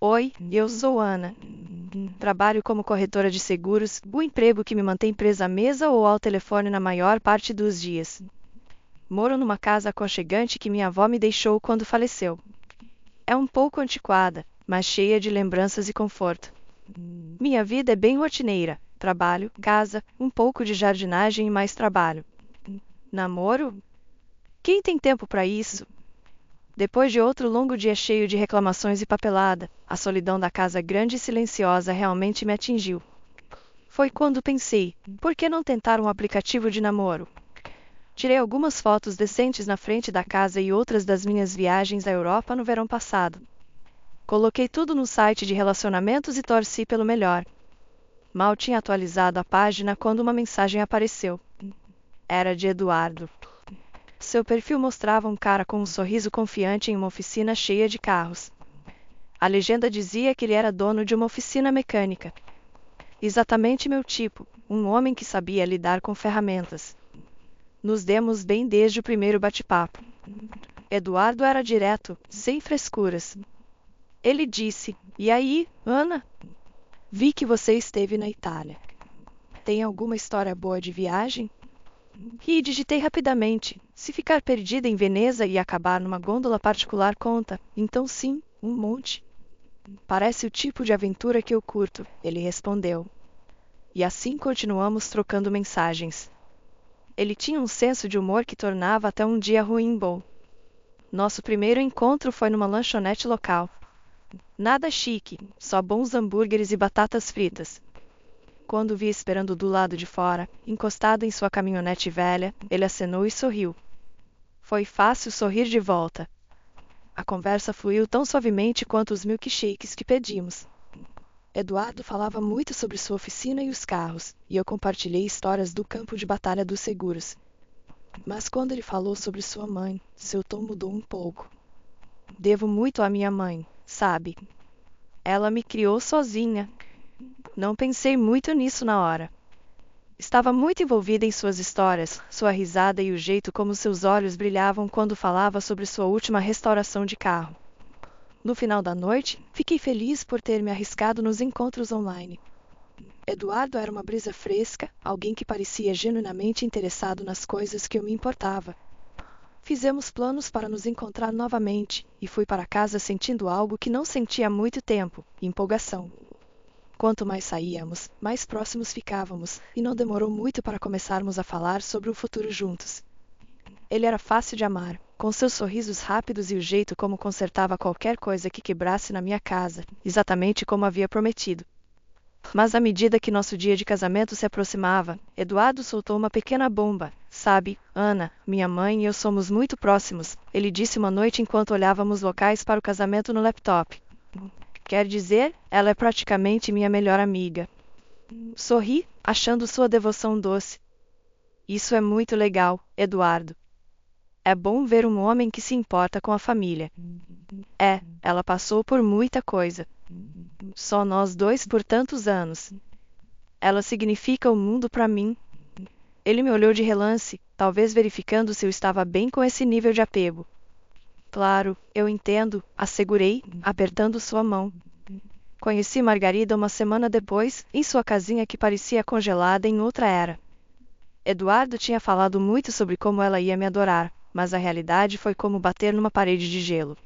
Oi, eu sou Ana. Trabalho como corretora de seguros, o emprego que me mantém presa à mesa ou ao telefone na maior parte dos dias. Moro numa casa aconchegante que minha avó me deixou quando faleceu. É um pouco antiquada, mas cheia de lembranças e conforto. Minha vida é bem rotineira: trabalho, casa, um pouco de jardinagem e mais trabalho. Namoro? Quem tem tempo para isso? Depois de outro longo dia cheio de reclamações e papelada, a solidão da casa grande e silenciosa realmente me atingiu. Foi quando pensei, por que não tentar um aplicativo de namoro? Tirei algumas fotos decentes na frente da casa e outras das minhas viagens à Europa no verão passado. Coloquei tudo no site de relacionamentos e torci pelo melhor. Mal tinha atualizado a página quando uma mensagem apareceu. Era de Eduardo. Seu perfil mostrava um cara com um sorriso confiante em uma oficina cheia de carros. A legenda dizia que ele era dono de uma oficina mecânica. Exatamente meu tipo, um homem que sabia lidar com ferramentas. Nos demos bem desde o primeiro bate-papo. Eduardo era direto, sem frescuras. Ele disse: "E aí, Ana? Vi que você esteve na Itália. Tem alguma história boa de viagem?" E digitei rapidamente: "Se ficar perdida em Veneza e acabar numa gôndola particular conta, então sim, um monte." "Parece o tipo de aventura que eu curto", ele respondeu. E assim continuamos trocando mensagens. Ele tinha um senso de humor que tornava até um dia ruim bom. Nosso primeiro encontro foi numa lanchonete local. Nada chique, só bons hambúrgueres e batatas fritas. Quando o vi esperando do lado de fora, encostado em sua caminhonete velha, ele acenou e sorriu. Foi fácil sorrir de volta. A conversa fluiu tão suavemente quanto os milkshakes que pedimos. Eduardo falava muito sobre sua oficina e os carros, e eu compartilhei histórias do campo de batalha dos seguros. Mas quando ele falou sobre sua mãe, seu tom mudou um pouco. "Devo muito à minha mãe, sabe? Ela me criou sozinha." Não pensei muito nisso na hora. Estava muito envolvida em suas histórias, sua risada e o jeito como seus olhos brilhavam quando falava sobre sua última restauração de carro. No final da noite, fiquei feliz por ter me arriscado nos encontros online. Eduardo era uma brisa fresca, alguém que parecia genuinamente interessado nas coisas que eu me importava. Fizemos planos para nos encontrar novamente, e fui para casa sentindo algo que não sentia há muito tempo: empolgação. Quanto mais saíamos, mais próximos ficávamos, e não demorou muito para começarmos a falar sobre o futuro juntos. Ele era fácil de amar, com seus sorrisos rápidos e o jeito como consertava qualquer coisa que quebrasse na minha casa, exatamente como havia prometido. Mas à medida que nosso dia de casamento se aproximava, Eduardo soltou uma pequena bomba. "Sabe, Ana, minha mãe e eu somos muito próximos", ele disse uma noite enquanto olhávamos locais para o casamento no laptop. "Quer dizer, ela é praticamente minha melhor amiga." Sorri, achando sua devoção doce. "Isso é muito legal, Eduardo. É bom ver um homem que se importa com a família." Ela passou por muita coisa. Só nós dois por tantos anos. Ela significa o mundo para mim." Ele me olhou de relance, talvez verificando se eu estava bem com esse nível de apego. "Claro, eu entendo", assegurei, apertando sua mão. Conheci Margarida uma semana depois, em sua casinha que parecia congelada em outra era. Eduardo tinha falado muito sobre como ela ia me adorar, mas a realidade foi como bater numa parede de gelo.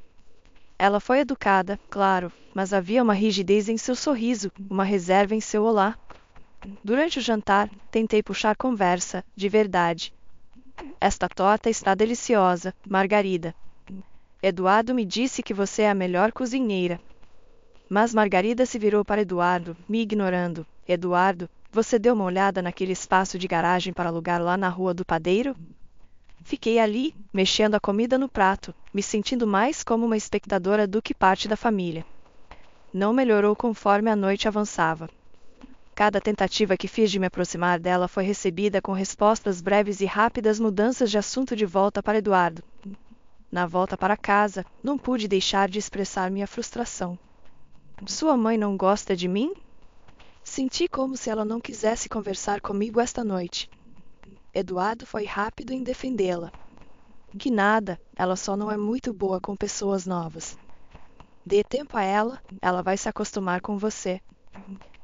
Ela foi educada, claro, mas havia uma rigidez em seu sorriso, uma reserva em seu olá. Durante o jantar, tentei puxar conversa, de verdade. "Esta torta está deliciosa, Margarida. Eduardo me disse que você é a melhor cozinheira." Mas Margarida se virou para Eduardo, me ignorando. "Eduardo, você deu uma olhada naquele espaço de garagem para alugar lá na Rua do Padeiro?" Fiquei ali, mexendo a comida no prato, me sentindo mais como uma espectadora do que parte da família. Não melhorou conforme a noite avançava. Cada tentativa que fiz de me aproximar dela foi recebida com respostas breves e rápidas, mudanças de assunto de volta para Eduardo. Na volta para casa, não pude deixar de expressar minha frustração. "Sua mãe não gosta de mim?" Senti como se ela não quisesse conversar comigo esta noite. Eduardo foi rápido em defendê-la. "Que nada, ela só não é muito boa com pessoas novas." Dê tempo a ela, ela vai se acostumar com você.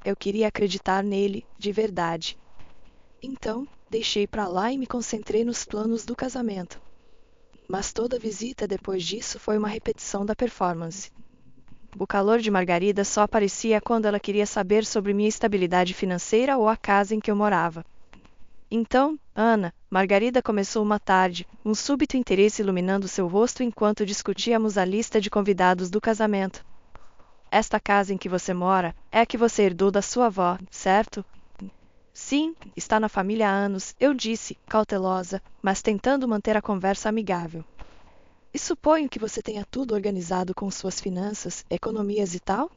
Eu queria acreditar nele, de verdade. Então, deixei pra lá e me concentrei nos planos do casamento. Mas toda visita depois disso foi uma repetição da performance. O calor de Margarida só aparecia quando ela queria saber sobre minha estabilidade financeira ou a casa em que eu morava. Então, Ana, Margarida começou uma tarde, um súbito interesse iluminando seu rosto enquanto discutíamos a lista de convidados do casamento. Esta casa em que você mora é a que você herdou da sua avó, certo? Sim, está na família há anos, eu disse, cautelosa, mas tentando manter a conversa amigável. E suponho que você tenha tudo organizado com suas finanças, economias e tal?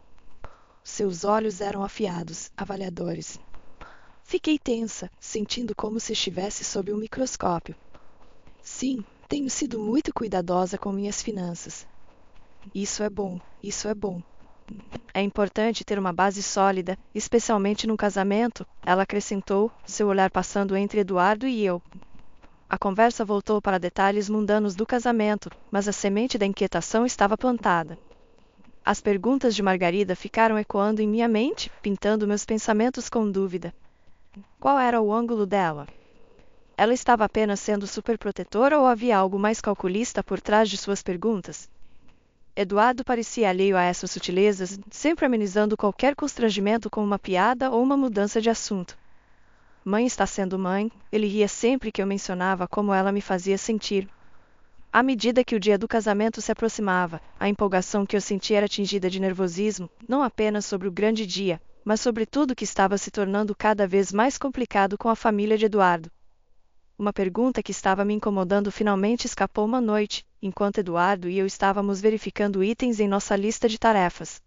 Seus olhos eram afiados, avaliadores. Fiquei tensa, sentindo como se estivesse sob um microscópio. Sim, tenho sido muito cuidadosa com minhas finanças. Isso é bom, isso é bom. É importante ter uma base sólida, especialmente num casamento, ela acrescentou, seu olhar passando entre Eduardo e eu. A conversa voltou para detalhes mundanos do casamento, mas a semente da inquietação estava plantada. As perguntas de Margarida ficaram ecoando em minha mente, pintando meus pensamentos com dúvida. Qual era o ângulo dela? Ela estava apenas sendo superprotetora ou havia algo mais calculista por trás de suas perguntas? Eduardo parecia alheio a essas sutilezas, sempre amenizando qualquer constrangimento com uma piada ou uma mudança de assunto. Mãe está sendo mãe, ele ria sempre que eu mencionava como ela me fazia sentir. À medida que o dia do casamento se aproximava, a empolgação que eu sentia era tingida de nervosismo, não apenas sobre o grande dia, mas sobre tudo que estava se tornando cada vez mais complicado com a família de Eduardo. Uma pergunta que estava me incomodando finalmente escapou uma noite, enquanto Eduardo e eu estávamos verificando itens em nossa lista de tarefas.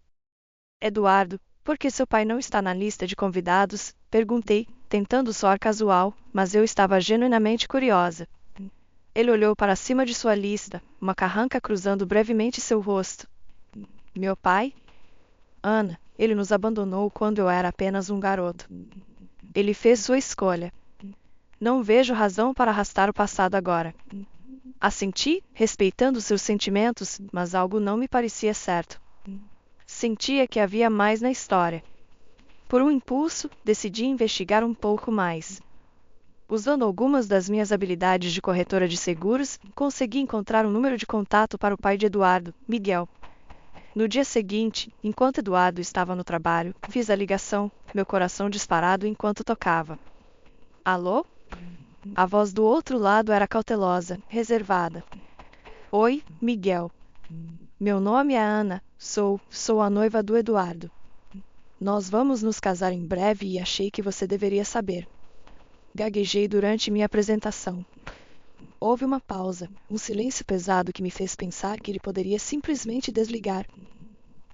Eduardo, por que seu pai não está na lista de convidados? Perguntei, tentando soar casual, mas eu estava genuinamente curiosa. Ele olhou para cima de sua lista, uma carranca cruzando brevemente seu rosto. Meu pai? Ana, ele nos abandonou quando eu era apenas um garoto. Ele fez sua escolha. Não vejo razão para arrastar o passado agora. Assenti, respeitando seus sentimentos, mas algo não me parecia certo. Sentia que havia mais na história. Por um impulso, decidi investigar um pouco mais. Usando algumas das minhas habilidades de corretora de seguros, consegui encontrar um número de contato para o pai de Eduardo, Miguel. No dia seguinte, enquanto Eduardo estava no trabalho, fiz a ligação, meu coração disparado enquanto tocava. Alô? A voz do outro lado era cautelosa, reservada. Oi, Miguel. Meu nome é Ana, sou a noiva do Eduardo. Nós vamos nos casar em breve e achei que você deveria saber. Gaguejei durante minha apresentação. Houve uma pausa, um silêncio pesado que me fez pensar que ele poderia simplesmente desligar.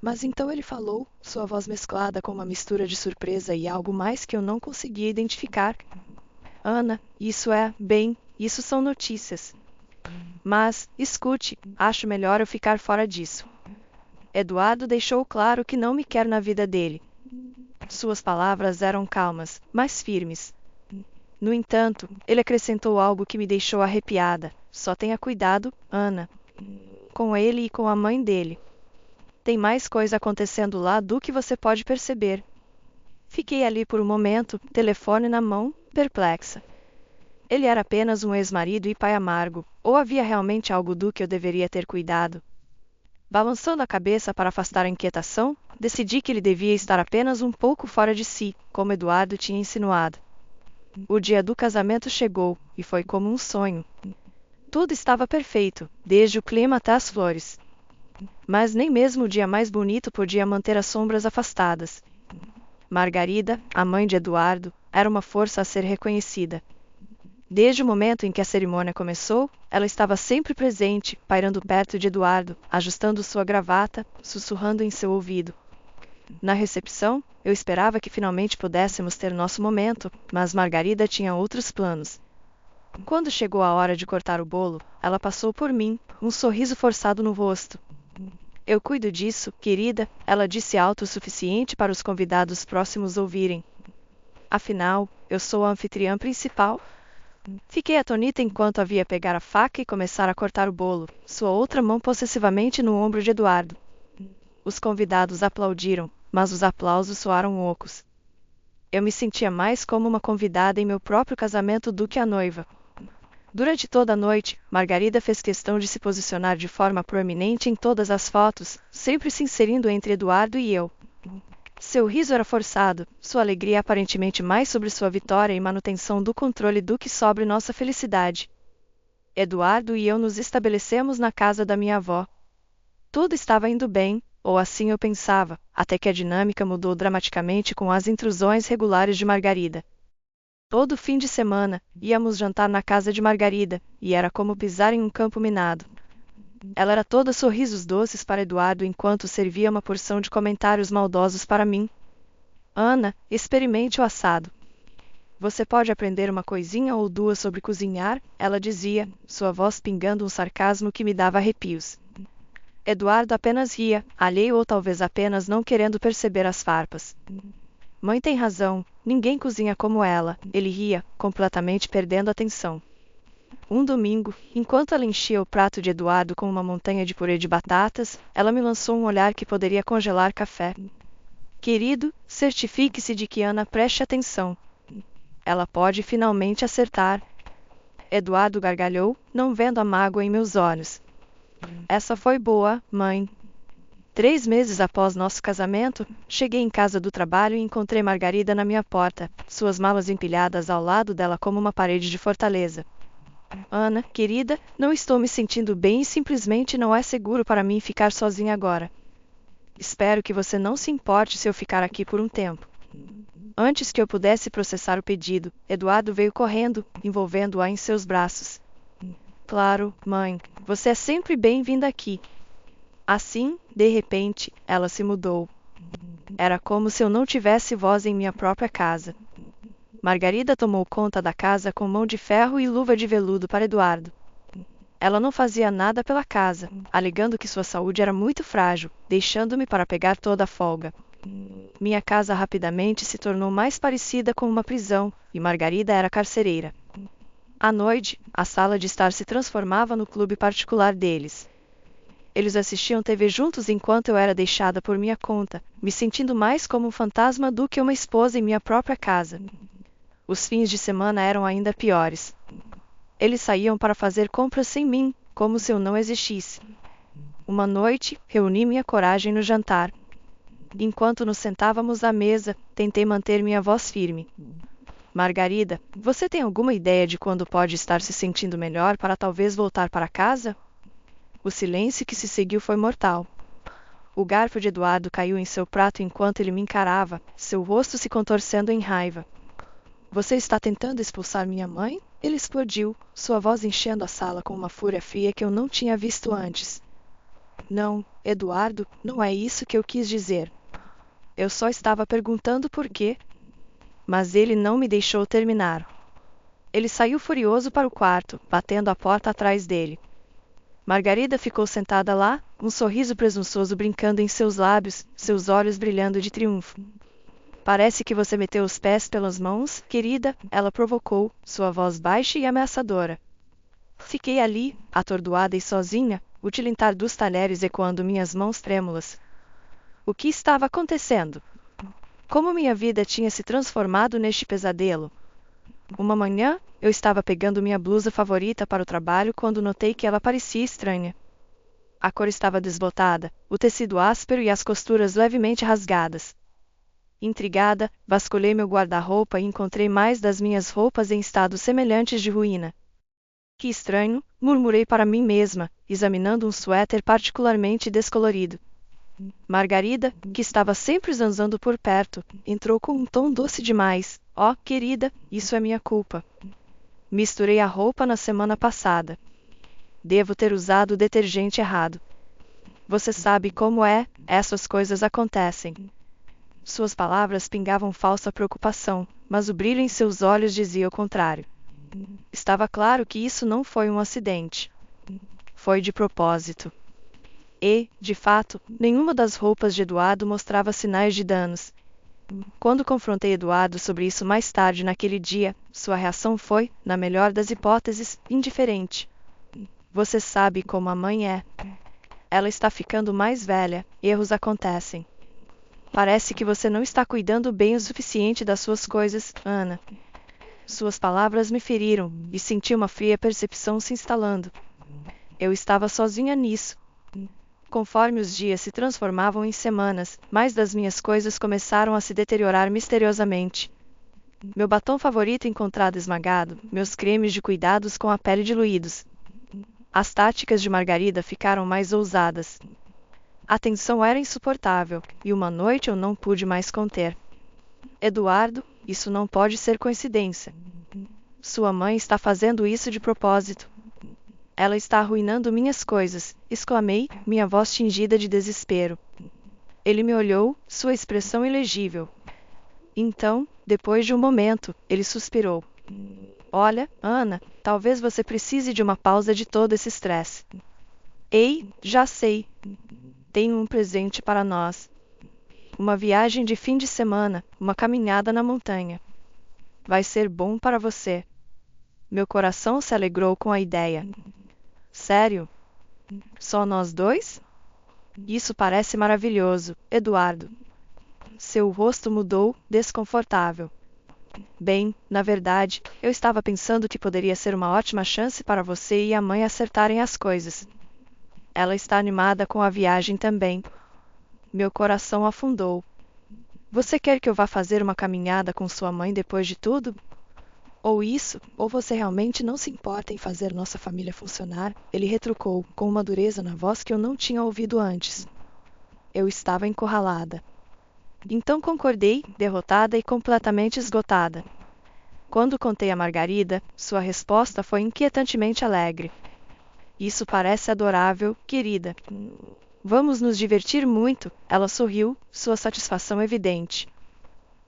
Mas então ele falou, sua voz mesclada com uma mistura de surpresa e algo mais que eu não conseguia identificar. Ana, isso são notícias. Mas, escute, acho melhor eu ficar fora disso. Eduardo deixou claro que não me quer na vida dele. Suas palavras eram calmas, mas firmes. No entanto, ele acrescentou algo que me deixou arrepiada. Só tenha cuidado, Ana. Com ele e com a mãe dele. Tem mais coisa acontecendo lá do que você pode perceber. Fiquei ali por um momento, telefone na mão, perplexa. Ele era apenas um ex-marido e pai amargo, ou havia realmente algo do que eu deveria ter cuidado? Balançando a cabeça para afastar a inquietação, decidi que ele devia estar apenas um pouco fora de si, como Eduardo tinha insinuado. O dia do casamento chegou, e foi como um sonho. Tudo estava perfeito, desde o clima até as flores. Mas nem mesmo o dia mais bonito podia manter as sombras afastadas. Margarida, a mãe de Eduardo, era uma força a ser reconhecida. Desde o momento em que a cerimônia começou, ela estava sempre presente, pairando perto de Eduardo, ajustando sua gravata, sussurrando em seu ouvido. Na recepção, eu esperava que finalmente pudéssemos ter nosso momento, mas Margarida tinha outros planos. Quando chegou a hora de cortar o bolo, ela passou por mim, um sorriso forçado no rosto. Eu cuido disso, querida, ela disse alto o suficiente para os convidados próximos ouvirem. Afinal, eu sou a anfitriã principal. Fiquei atônita enquanto a via pegar a faca e começar a cortar o bolo, sua outra mão possessivamente no ombro de Eduardo. Os convidados aplaudiram, mas os aplausos soaram ocos. Eu me sentia mais como uma convidada em meu próprio casamento do que a noiva. Durante toda a noite, Margarida fez questão de se posicionar de forma proeminente em todas as fotos, sempre se inserindo entre Eduardo e eu. Seu riso era forçado, sua alegria aparentemente mais sobre sua vitória e manutenção do controle do que sobre nossa felicidade. Eduardo e eu nos estabelecemos na casa da minha avó. Tudo estava indo bem, ou assim eu pensava, até que a dinâmica mudou dramaticamente com as intrusões regulares de Margarida. Todo fim de semana, íamos jantar na casa de Margarida, e era como pisar em um campo minado. Ela era toda sorrisos doces para Eduardo enquanto servia uma porção de comentários maldosos para mim. Ana, experimente o assado. Você pode aprender uma coisinha ou duas sobre cozinhar, ela dizia, sua voz pingando um sarcasmo que me dava arrepios. Eduardo apenas ria, alheio ou talvez apenas não querendo perceber as farpas. Mãe tem razão, ninguém cozinha como ela, ele ria, completamente perdendo a atenção. Um domingo, enquanto ela enchia o prato de Eduardo com uma montanha de purê de batatas, ela me lançou um olhar que poderia congelar café. Querido, certifique-se de que Ana preste atenção. Ela pode finalmente acertar. Eduardo gargalhou, não vendo a mágoa em meus olhos. Essa foi boa, mãe. 3 meses após nosso casamento, cheguei em casa do trabalho e encontrei Margarida na minha porta, suas malas empilhadas ao lado dela como uma parede de fortaleza. Ana, querida, não estou me sentindo bem e simplesmente não é seguro para mim ficar sozinha agora. Espero que você não se importe se eu ficar aqui por um tempo. Antes que eu pudesse processar o pedido, Eduardo veio correndo, envolvendo-a em seus braços. Claro, mãe, você é sempre bem-vinda aqui. Assim, de repente, ela se mudou. Era como se eu não tivesse voz em minha própria casa. Margarida tomou conta da casa com mão de ferro e luva de veludo para Eduardo. Ela não fazia nada pela casa, alegando que sua saúde era muito frágil, deixando-me para pegar toda a folga. Minha casa rapidamente se tornou mais parecida com uma prisão, e Margarida era carcereira. À noite, a sala de estar se transformava no clube particular deles. Eles assistiam TV juntos enquanto eu era deixada por minha conta, me sentindo mais como um fantasma do que uma esposa em minha própria casa. Os fins de semana eram ainda piores. Eles saíam para fazer compras sem mim, como se eu não existisse. Uma noite, reuni minha coragem no jantar. Enquanto nos sentávamos à mesa, tentei manter minha voz firme. Margarida, você tem alguma ideia de quando pode estar se sentindo melhor para talvez voltar para casa? O silêncio que se seguiu foi mortal. O garfo de Eduardo caiu em seu prato enquanto ele me encarava, seu rosto se contorcendo em raiva. Você está tentando expulsar minha mãe? Ele explodiu, sua voz enchendo a sala com uma fúria fria que eu não tinha visto antes. Não, Eduardo, não é isso que eu quis dizer. Eu só estava perguntando por quê. Mas ele não me deixou terminar. Ele saiu furioso para o quarto, batendo a porta atrás dele. Margarida ficou sentada lá, um sorriso presunçoso brincando em seus lábios, seus olhos brilhando de triunfo. Parece que você meteu os pés pelas mãos, querida, ela provocou, sua voz baixa e ameaçadora. Fiquei ali, atordoada e sozinha, o tilintar dos talheres ecoando minhas mãos trêmulas. O que estava acontecendo? Como minha vida tinha se transformado neste pesadelo? Uma manhã, eu estava pegando minha blusa favorita para o trabalho quando notei que ela parecia estranha. A cor estava desbotada, o tecido áspero e as costuras levemente rasgadas. Intrigada, vasculhei meu guarda-roupa e encontrei mais das minhas roupas em estados semelhantes de ruína. Que estranho, murmurei para mim mesma, examinando um suéter particularmente descolorido. Margarida, que estava sempre zanzando por perto, entrou com um tom doce demais. Oh, querida, isso é minha culpa. Misturei a roupa na semana passada. Devo ter usado o detergente errado. Você sabe como é, essas coisas acontecem. Suas palavras pingavam falsa preocupação, mas o brilho em seus olhos dizia o contrário. Estava claro que isso não foi um acidente. Foi de propósito. E, de fato, nenhuma das roupas de Eduardo mostrava sinais de danos. Quando confrontei Eduardo sobre isso mais tarde naquele dia, sua reação foi, na melhor das hipóteses, indiferente. Você sabe como a mãe é. Ela está ficando mais velha, erros acontecem. Parece que você não está cuidando bem o suficiente das suas coisas, Ana. Suas palavras me feriram, e senti uma fria percepção se instalando. Eu estava sozinha nisso. Conforme os dias se transformavam em semanas, mais das minhas coisas começaram a se deteriorar misteriosamente. Meu batom favorito encontrado esmagado, meus cremes de cuidados com a pele diluídos. As táticas de Margarida ficaram mais ousadas. A tensão era insuportável, e uma noite eu não pude mais conter. Eduardo, isso não pode ser coincidência. Sua mãe está fazendo isso de propósito. Ela está arruinando minhas coisas, exclamei, minha voz tingida de desespero. Ele me olhou, sua expressão ilegível. Então, depois de um momento, ele suspirou. Olha, Ana, talvez você precise de uma pausa de todo esse estresse. Ei, já sei. Tenho um presente para nós. Uma viagem de fim de semana, uma caminhada na montanha. Vai ser bom para você. Meu coração se alegrou com a ideia. Sério? Só nós dois? Isso parece maravilhoso, Eduardo. Seu rosto mudou, desconfortável. Bem, na verdade, eu estava pensando que poderia ser uma ótima chance para você e a mãe acertarem as coisas. Ela está animada com a viagem também. Meu coração afundou. Você quer que eu vá fazer uma caminhada com sua mãe depois de tudo? Ou isso, ou você realmente não se importa em fazer nossa família funcionar, ele retrucou, com uma dureza na voz que eu não tinha ouvido antes. Eu estava encurralada. Então concordei, derrotada e completamente esgotada. Quando contei a Margarida, sua resposta foi inquietantemente alegre. Isso parece adorável, querida. Vamos nos divertir muito, ela sorriu, sua satisfação evidente.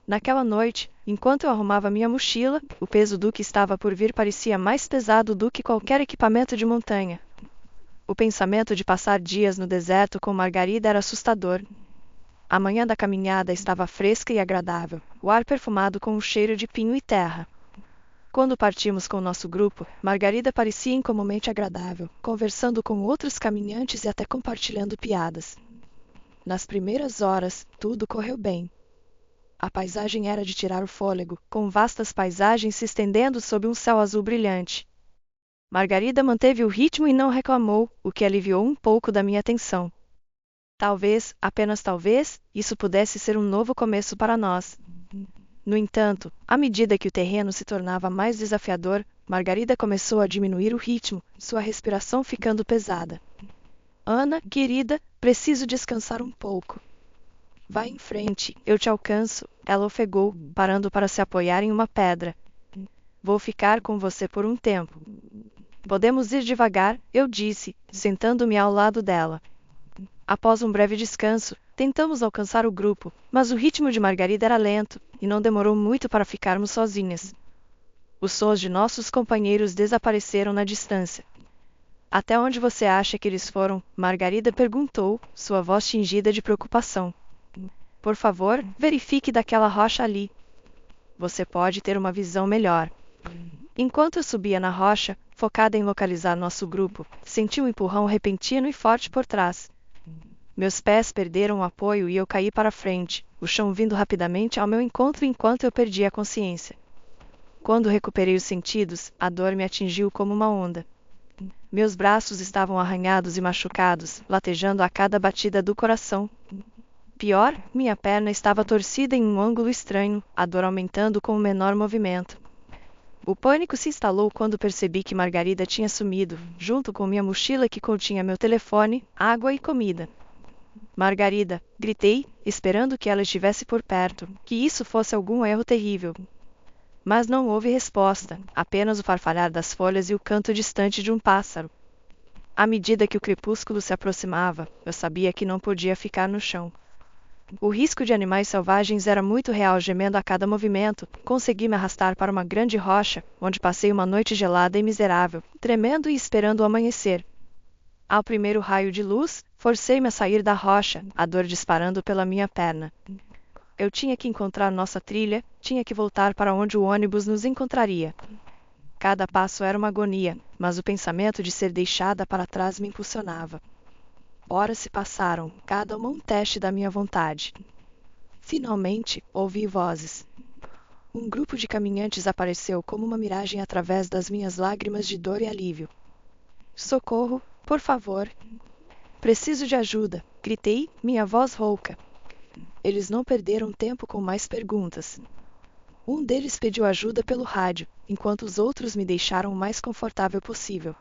Naquela noite, enquanto eu arrumava minha mochila, o peso do que estava por vir parecia mais pesado do que qualquer equipamento de montanha. O pensamento de passar dias no deserto com Margarida era assustador. A manhã da caminhada estava fresca e agradável, o ar perfumado com o cheiro de pinho e terra. Quando partimos com o nosso grupo, Margarida parecia incomumente agradável, conversando com outros caminhantes e até compartilhando piadas. Nas primeiras horas, tudo correu bem. A paisagem era de tirar o fôlego, com vastas paisagens se estendendo sob um céu azul brilhante. Margarida manteve o ritmo e não reclamou, o que aliviou um pouco da minha tensão. Talvez, apenas talvez, isso pudesse ser um novo começo para nós. No entanto, à medida que o terreno se tornava mais desafiador, Margarida começou a diminuir o ritmo, sua respiração ficando pesada. Ana, querida, preciso descansar um pouco. Vá em frente, eu te alcanço, ela ofegou, parando para se apoiar em uma pedra. Vou ficar com você por um tempo. Podemos ir devagar, eu disse, sentando-me ao lado dela. Após um breve descanso, tentamos alcançar o grupo, mas o ritmo de Margarida era lento, e não demorou muito para ficarmos sozinhas. Os sons de nossos companheiros desapareceram na distância. Até onde você acha que eles foram? Margarida perguntou, sua voz tingida de preocupação. Por favor, verifique daquela rocha ali. Você pode ter uma visão melhor. Enquanto eu subia na rocha, focada em localizar nosso grupo, senti um empurrão repentino e forte por trás. Meus pés perderam o apoio e eu caí para frente, o chão vindo rapidamente ao meu encontro enquanto eu perdia a consciência. Quando recuperei os sentidos, a dor me atingiu como uma onda. Meus braços estavam arranhados e machucados, latejando a cada batida do coração. Pior, minha perna estava torcida em um ângulo estranho, a dor aumentando com o menor movimento. O pânico se instalou quando percebi que Margarida tinha sumido, junto com minha mochila que continha meu telefone, água e comida. Margarida, gritei, esperando que ela estivesse por perto, que isso fosse algum erro terrível. Mas não houve resposta, apenas o farfalhar das folhas e o canto distante de um pássaro. À medida que o crepúsculo se aproximava, eu sabia que não podia ficar no chão. O risco de animais selvagens era muito real, gemendo a cada movimento. Consegui me arrastar para uma grande rocha, onde passei uma noite gelada e miserável, tremendo e esperando o amanhecer. Ao primeiro raio de luz, forcei-me a sair da rocha, a dor disparando pela minha perna. Eu tinha que encontrar nossa trilha, tinha que voltar para onde o ônibus nos encontraria. Cada passo era uma agonia, mas o pensamento de ser deixada para trás me impulsionava. Horas se passaram, cada uma um teste da minha vontade. Finalmente, ouvi vozes. Um grupo de caminhantes apareceu como uma miragem através das minhas lágrimas de dor e alívio. Socorro, por favor. Preciso de ajuda, gritei, minha voz rouca. Eles não perderam tempo com mais perguntas. Um deles pediu ajuda pelo rádio, enquanto os outros me deixaram o mais confortável possível.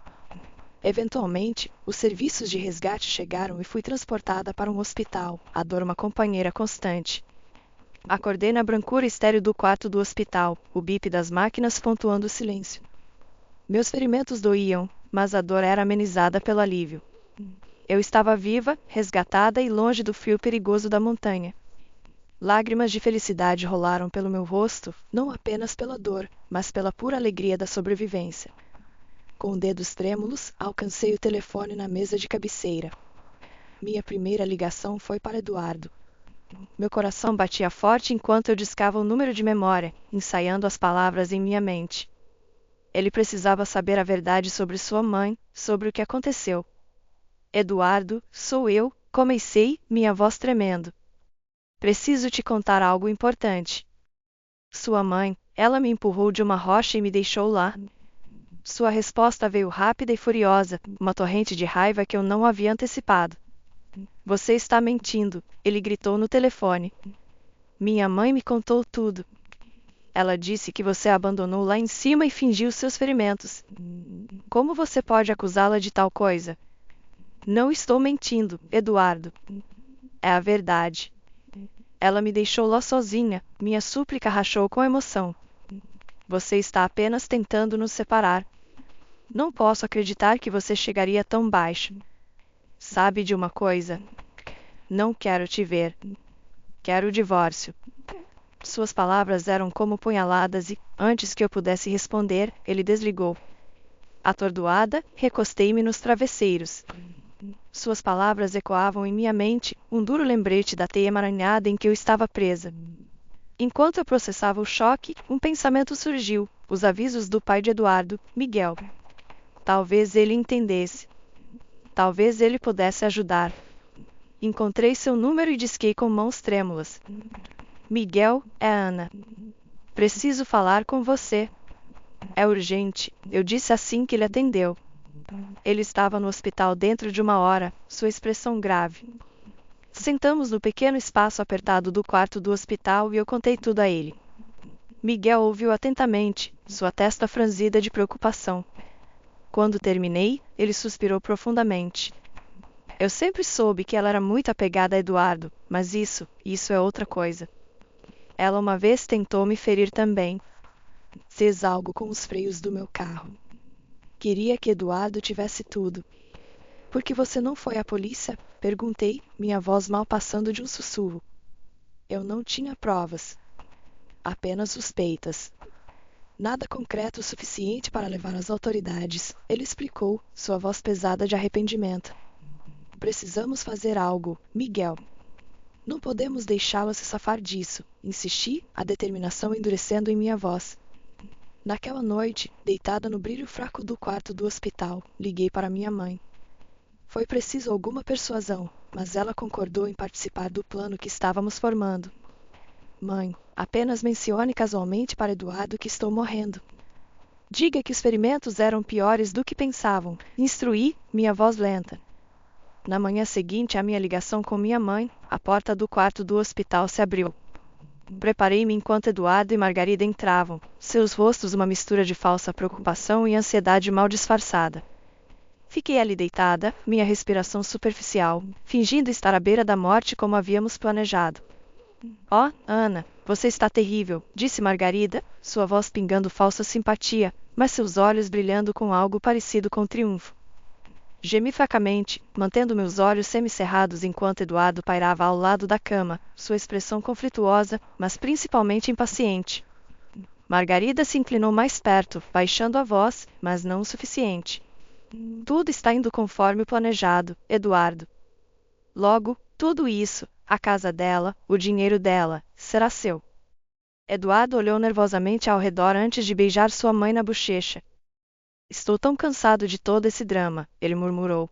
Eventualmente, os serviços de resgate chegaram e fui transportada para um hospital, a dor uma companheira constante. Acordei na brancura estéril do quarto do hospital, o bip das máquinas pontuando o silêncio. Meus ferimentos doíam, mas a dor era amenizada pelo alívio. Eu estava viva, resgatada e longe do frio perigoso da montanha. Lágrimas de felicidade rolaram pelo meu rosto, não apenas pela dor, mas pela pura alegria da sobrevivência. Com dedos trêmulos, alcancei o telefone na mesa de cabeceira. Minha primeira ligação foi para Eduardo. Meu coração batia forte enquanto eu discava o número de memória, ensaiando as palavras em minha mente. Ele precisava saber a verdade sobre sua mãe, sobre o que aconteceu. Eduardo, sou eu, comecei, minha voz tremendo. Preciso te contar algo importante. Sua mãe, ela me empurrou de uma rocha e me deixou lá. Sua resposta veio rápida e furiosa, uma torrente de raiva que eu não havia antecipado. Você está mentindo, ele gritou no telefone. Minha mãe me contou tudo. Ela disse que você a abandonou lá em cima e fingiu seus ferimentos. Como você pode acusá-la de tal coisa? Não estou mentindo, Eduardo. É a verdade. Ela me deixou lá sozinha, minha súplica rachou com emoção. Você está apenas tentando nos separar. Não posso acreditar que você chegaria tão baixo. Sabe de uma coisa? Não quero te ver. Quero o divórcio. Suas palavras eram como punhaladas e, antes que eu pudesse responder, ele desligou. Atordoada, recostei-me nos travesseiros. Suas palavras ecoavam em minha mente, um duro lembrete da teia emaranhada em que eu estava presa. Enquanto eu processava o choque, um pensamento surgiu, os avisos do pai de Eduardo, Miguel. Talvez ele entendesse. Talvez ele pudesse ajudar. Encontrei seu número e disquei com mãos trêmulas. Miguel, é Ana. Preciso falar com você. É urgente, eu disse assim que ele atendeu. Ele estava no hospital dentro de uma hora, sua expressão grave. Sentamos no pequeno espaço apertado do quarto do hospital e eu contei tudo a ele. Miguel ouviu atentamente, sua testa franzida de preocupação. Quando terminei, ele suspirou profundamente. Eu sempre soube que ela era muito apegada a Eduardo, mas isso é outra coisa. Ela uma vez tentou me ferir também. Fez algo com os freios do meu carro. Queria que Eduardo tivesse tudo. Por que você não foi à polícia? Perguntei, minha voz mal passando de um sussurro. Eu não tinha provas. Apenas suspeitas. Nada concreto o suficiente para levar às autoridades, ele explicou, sua voz pesada de arrependimento. Precisamos fazer algo, Miguel. Não podemos deixá-la se safar disso, insisti, a determinação endurecendo em minha voz. Naquela noite, deitada no brilho fraco do quarto do hospital, liguei para minha mãe. Foi preciso alguma persuasão, mas ela concordou em participar do plano que estávamos formando. Mãe, apenas mencione casualmente para Eduardo que estou morrendo. Diga que os ferimentos eram piores do que pensavam, instruí, minha voz lenta. Na manhã seguinte à minha ligação com minha mãe, a porta do quarto do hospital se abriu. Preparei-me enquanto Eduardo e Margarida entravam, seus rostos uma mistura de falsa preocupação e ansiedade mal disfarçada. Fiquei ali deitada, minha respiração superficial, fingindo estar à beira da morte como havíamos planejado. Oh, Ana, você está terrível, disse Margarida, sua voz pingando falsa simpatia, mas seus olhos brilhando com algo parecido com triunfo. Gemi fracamente, mantendo meus olhos semicerrados enquanto Eduardo pairava ao lado da cama, sua expressão conflituosa, mas principalmente impaciente. Margarida se inclinou mais perto, baixando a voz, mas não o suficiente. Tudo está indo conforme o planejado, Eduardo. Logo, tudo isso, a casa dela, o dinheiro dela, será seu. Eduardo olhou nervosamente ao redor antes de beijar sua mãe na bochecha. Estou tão cansado de todo esse drama, ele murmurou.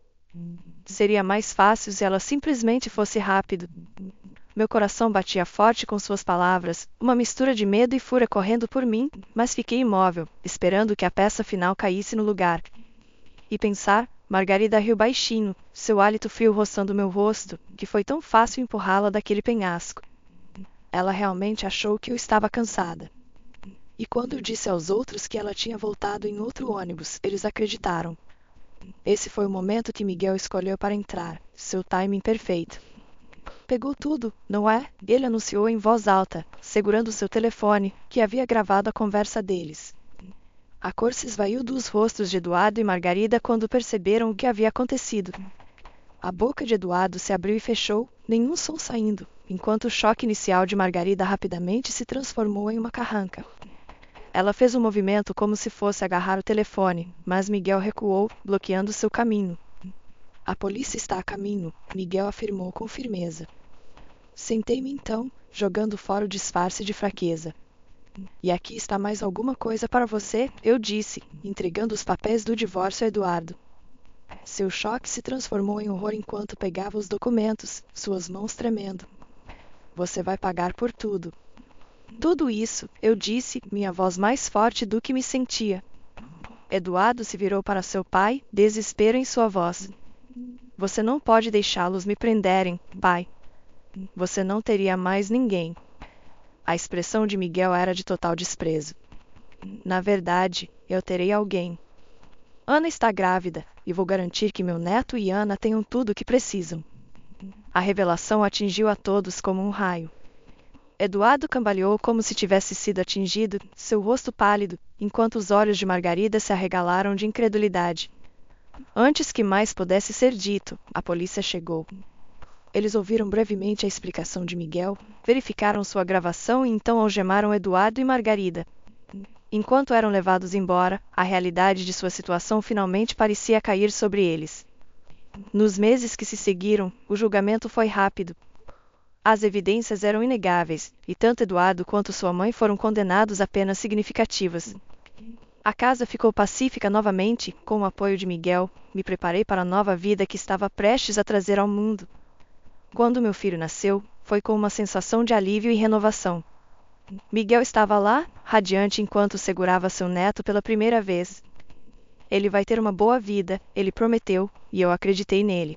Seria mais fácil se ela simplesmente fosse rápido. Meu coração batia forte com suas palavras, uma mistura de medo e fúria correndo por mim, mas fiquei imóvel, esperando que a peça final caísse no lugar. E pensar, Margarida riu baixinho, seu hálito frio roçando meu rosto, que foi tão fácil empurrá-la daquele penhasco. Ela realmente achou que eu estava cansada. E quando eu disse aos outros que ela tinha voltado em outro ônibus, eles acreditaram. Esse foi o momento que Miguel escolheu para entrar, seu timing perfeito. Pegou tudo, não é? Ele anunciou em voz alta, segurando seu telefone, que havia gravado a conversa deles. A cor se esvaiu dos rostos de Eduardo e Margarida quando perceberam o que havia acontecido. A boca de Eduardo se abriu e fechou, nenhum som saindo, enquanto o choque inicial de Margarida rapidamente se transformou em uma carranca. Ela fez um movimento como se fosse agarrar o telefone, mas Miguel recuou, bloqueando seu caminho. A polícia está a caminho, Miguel afirmou com firmeza. Sentei-me então, jogando fora o disfarce de fraqueza. E aqui está mais alguma coisa para você, eu disse, entregando os papéis do divórcio a Eduardo. Seu choque se transformou em horror enquanto pegava os documentos, suas mãos tremendo. Você vai pagar por tudo. Tudo isso, eu disse, minha voz mais forte do que me sentia. Eduardo se virou para seu pai, desespero em sua voz. Você não pode deixá-los me prenderem, pai. Você não teria mais ninguém. A expressão de Miguel era de total desprezo. Na verdade, eu terei alguém. Ana está grávida, e vou garantir que meu neto e Ana tenham tudo o que precisam. A revelação atingiu a todos como um raio. Eduardo cambaleou como se tivesse sido atingido, seu rosto pálido, enquanto os olhos de Margarida se arregalaram de incredulidade. Antes que mais pudesse ser dito, a polícia chegou. Eles ouviram brevemente a explicação de Miguel, verificaram sua gravação e então algemaram Eduardo e Margarida. Enquanto eram levados embora, a realidade de sua situação finalmente parecia cair sobre eles. Nos meses que se seguiram, o julgamento foi rápido. As evidências eram inegáveis, e tanto Eduardo quanto sua mãe foram condenados a penas significativas. A casa ficou pacífica novamente, com o apoio de Miguel, me preparei para a nova vida que estava prestes a trazer ao mundo. Quando meu filho nasceu, foi com uma sensação de alívio e renovação. Miguel estava lá, radiante enquanto segurava seu neto pela primeira vez. Ele vai ter uma boa vida, ele prometeu, e eu acreditei nele.